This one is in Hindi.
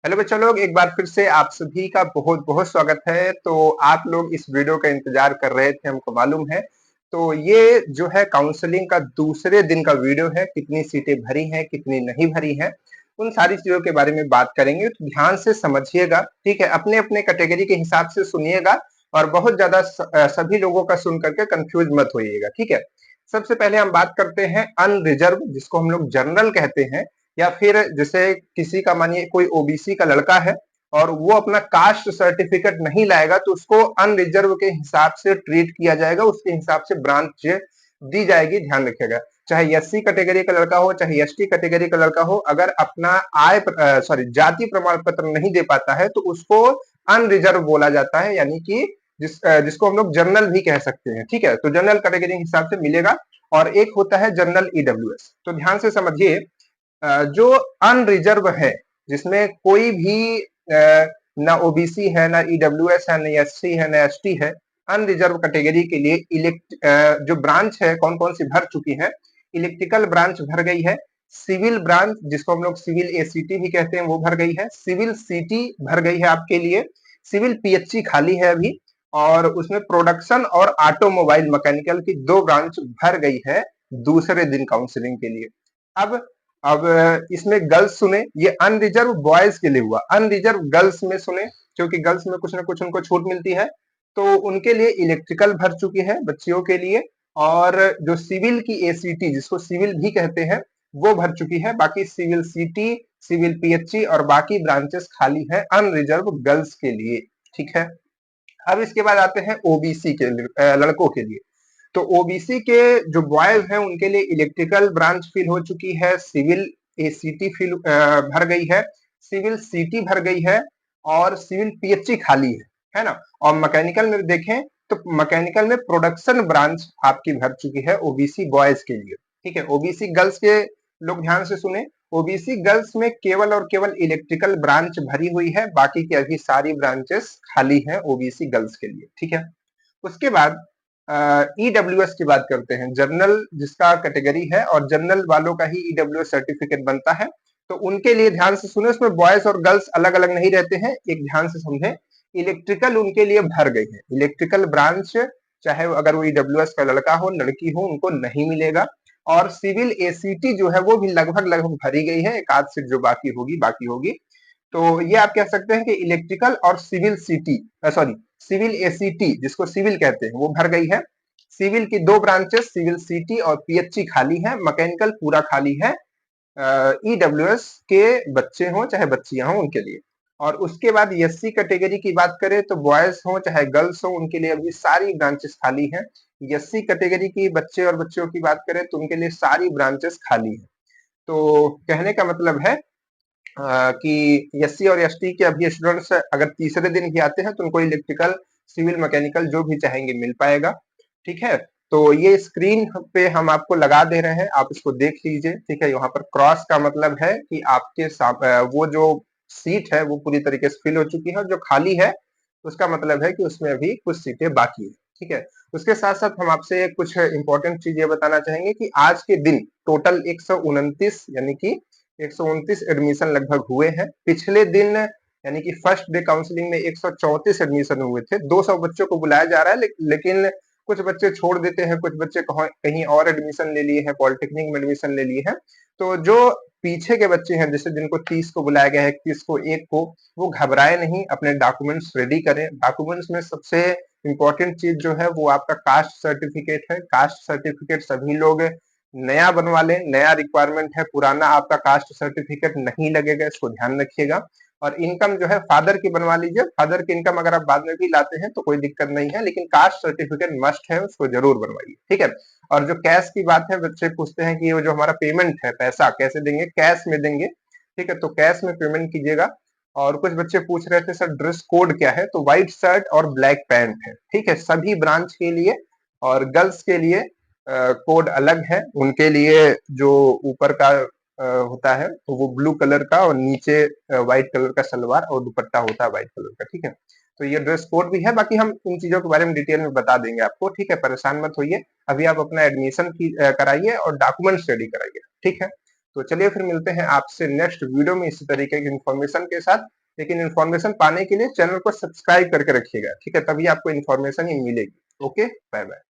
हेलो बच्चों लोग, एक बार फिर से आप सभी का बहुत बहुत स्वागत है। तो आप लोग इस वीडियो का इंतजार कर रहे थे, हमको मालूम है। तो ये जो है काउंसलिंग का दूसरे दिन का वीडियो है। कितनी सीटें भरी हैं, कितनी नहीं भरी हैं, उन सारी चीजों के बारे में बात करेंगे। तो ध्यान से समझिएगा, ठीक है। अपने अपने कैटेगरी के हिसाब से सुनिएगा और बहुत ज्यादा सभी लोगों का सुन करके कंफ्यूज मत होइएगा, ठीक है। सबसे पहले हम बात करते हैं अनरिजर्व, जिसको हम लोग जनरल कहते हैं। या फिर जैसे किसी का मानिए कोई ओबीसी का लड़का है और वो अपना कास्ट सर्टिफिकेट नहीं लाएगा, तो उसको अनरिजर्व के हिसाब से ट्रीट किया जाएगा, उसके हिसाब से ब्रांच दी जाएगी। ध्यान रखिएगा, चाहे एससी कैटेगरी का लड़का हो, चाहे एसटी कैटेगरी का लड़का हो, अगर अपना जाति प्रमाण पत्र नहीं दे पाता है तो उसको अनरिजर्व बोला जाता है, यानी कि जिसको हम लोग जनरल भी कह सकते हैं, ठीक है। तो जनरल कैटेगरी के हिसाब से मिलेगा। और एक होता है जनरल ईडब्ल्यूएस। तो ध्यान से समझिए, जो अनरिजर्व है, जिसमें कोई भी ना ओबीसी है, ना ईडब्ल्यूएस है, ना एससी है, ना एसटी है, अनरिजर्व कैटेगरी के लिए जो ब्रांच है कौन कौन सी भर चुकी है। इलेक्ट्रिकल ब्रांच भर गई है, सिविल ब्रांच जिसको हम लोग सिविल एसीटी भी कहते हैं वो भर गई है, सिविल सीटी भर गई है आपके लिए, सिविल पीएचई खाली है अभी, और उसमें प्रोडक्शन और ऑटोमोबाइल मैकेनिकल की 2 ब्रांच भर गई है दूसरे दिन काउंसलिंग के लिए। अब अब इसमें गर्ल्स सुने, ये अनरिजर्व बॉयज के लिए हुआ। अनरिजर्व गर्ल्स में सुने, क्योंकि गर्ल्स में कुछ ना कुछ उनको छूट मिलती है। तो उनके लिए इलेक्ट्रिकल भर चुकी है बच्चियों के लिए, और जो सिविल की एसीटी जिसको सिविल भी कहते हैं वो भर चुकी है। बाकी सिविल सीटी, सिविल पीएचई और बाकी ब्रांचेस खाली है अनरिजर्व गर्ल्स के लिए, ठीक है। अब इसके बाद आते हैं ओबीसी के लड़कों के लिए। तो ओबीसी के जो बॉयज हैं उनके लिए इलेक्ट्रिकल ब्रांच फिल हो चुकी है, सिविल एसीटी भर गई है, सिविल सीटी भर गई है, और सिविल पीएचई खाली है ना। और मैकेनिकल में देखें तो मैकेनिकल में प्रोडक्शन ब्रांच आपकी भर चुकी है ओबीसी बॉयज के लिए, ठीक है। ओबीसी गर्ल्स के लोग ध्यान से सुने, ओबीसी गर्ल्स में केवल और केवल इलेक्ट्रिकल ब्रांच भरी हुई है, बाकी की अभी सारी ब्रांचेस खाली हैं ओबीसी गर्ल्स के लिए, ठीक है। उसके बाद ईडब्ल्यूएस की बात करते हैं, जनरल जिसका कैटेगरी है और जनरल वालों का ही ईडब्ल्यूएस सर्टिफिकेट बनता है। तो उनके लिए ध्यान से सुने, उसमें बॉयज और गर्ल्स अलग अलग नहीं रहते हैं, एक ध्यान से समझे। इलेक्ट्रिकल उनके लिए भर गई है, इलेक्ट्रिकल ब्रांच चाहे अगर वो ईडब्ल्यूएस का लड़का हो लड़की हो उनको नहीं मिलेगा। और सिविल एसीटी जो है वो भी लगभग लगभग भरी गई है, एक आध सीट जो बाकी होगी। तो ये आप कह सकते हैं कि इलेक्ट्रिकल और सिविल सीटी, सॉरी, सिविल एसीटी जिसको सिविल कहते हैं वो भर गई है। सिविल की 2 ब्रांचेस सिविल सीटी और पीएचई खाली है, मैकेनिकल पूरा खाली है ईडब्ल्यूएस के बच्चे हों चाहे बच्चियां हों उनके लिए। और उसके बाद एससी कैटेगरी की बात करें तो बॉयज हों चाहे गर्ल्स हों उनके लिए अभी सारी ब्रांचेस खाली हैं। एससी कैटेगरी की बच्चे और बच्चियों की बात करें तो उनके लिए सारी ब्रांचेस खाली है। तो कहने का मतलब है कि एससी और एसटी के अभी स्टूडेंट्स अगर तीसरे दिन भी आते हैं तो उनको इलेक्ट्रिकल, सिविल, मैकेनिकल जो भी चाहेंगे मिल पाएगा, ठीक है। तो ये स्क्रीन पे हम आपको लगा दे रहे हैं, आप इसको देख लीजिए, ठीक है। यहाँ पर क्रॉस का मतलब है कि आपके वो जो सीट है वो पूरी तरीके से फिल हो चुकी है, और जो खाली है उसका मतलब है कि उसमें अभी कुछ सीटें बाकी है, ठीक है। उसके साथ साथ हम आपसे कुछ इंपॉर्टेंट चीज ये बताना चाहेंगे कि आज के दिन टोटल 129 यानी कि 129 एडमिशन लगभग हुए हैं। पिछले दिन यानी कि फर्स्ट डे काउंसलिंग में 134 एडमिशन हुए थे। 200 बच्चों को बुलाया जा रहा है, लेकिन कुछ बच्चे छोड़ देते हैं, कुछ बच्चे कहीं और एडमिशन ले लिए हैं, पॉलिटेक्निक में एडमिशन ले लिए हैं। तो जो पीछे के बच्चे हैं, जैसे जिनको 30 को बुलाया गया है, 31 को, 1 को, वो घबराए नहीं, अपने डॉक्यूमेंट्स रेडी करें। डॉक्यूमेंट्स में सबसे इंपॉर्टेंट चीज जो है वो आपका कास्ट सर्टिफिकेट है। कास्ट सर्टिफिकेट सभी लोग नया बनवा लें, नया रिक्वायरमेंट है, पुराना आपका कास्ट सर्टिफिकेट नहीं लगेगा, इसको ध्यान रखिएगा। और इनकम जो है फादर की बनवा लीजिए, फादर की इनकम अगर आप बाद में भी लाते हैं तो कोई दिक्कत नहीं है, लेकिन कास्ट सर्टिफिकेट मस्ट है, उसको जरूर बनवाइए, ठीक है। और जो कैश की बात है, बच्चे पूछते हैं कि वो जो हमारा पेमेंट है पैसा कैसे देंगे, कैश में देंगे, ठीक है। तो कैश में पेमेंट कीजिएगा। और कुछ बच्चे पूछ रहे थे सर ड्रेस कोड क्या है, तो व्हाइट शर्ट और ब्लैक पैंट है, ठीक है, सभी ब्रांच के लिए। और गर्ल्स के लिए कोड अलग है, उनके लिए जो ऊपर का होता है तो वो ब्लू कलर का, और नीचे व्हाइट कलर का सलवार और दुपट्टा होता है व्हाइट कलर का, ठीक है। तो ये ड्रेस कोड भी है, बाकी हम इन चीजों के बारे में डिटेल में बता देंगे आपको, ठीक है, परेशान मत होइए। अभी आप अपना एडमिशन कराइए और डॉक्यूमेंट्स रेडी कराइए, ठीक है। तो चलिए फिर मिलते हैं आपसे नेक्स्ट वीडियो में इसी तरीके की इन्फॉर्मेशन के साथ। लेकिन इन्फॉर्मेशन पाने के लिए चैनल को सब्सक्राइब करके रखिएगा, ठीक है? तभी आपको इन्फॉर्मेशन ही मिलेगी। Okay, bye bye.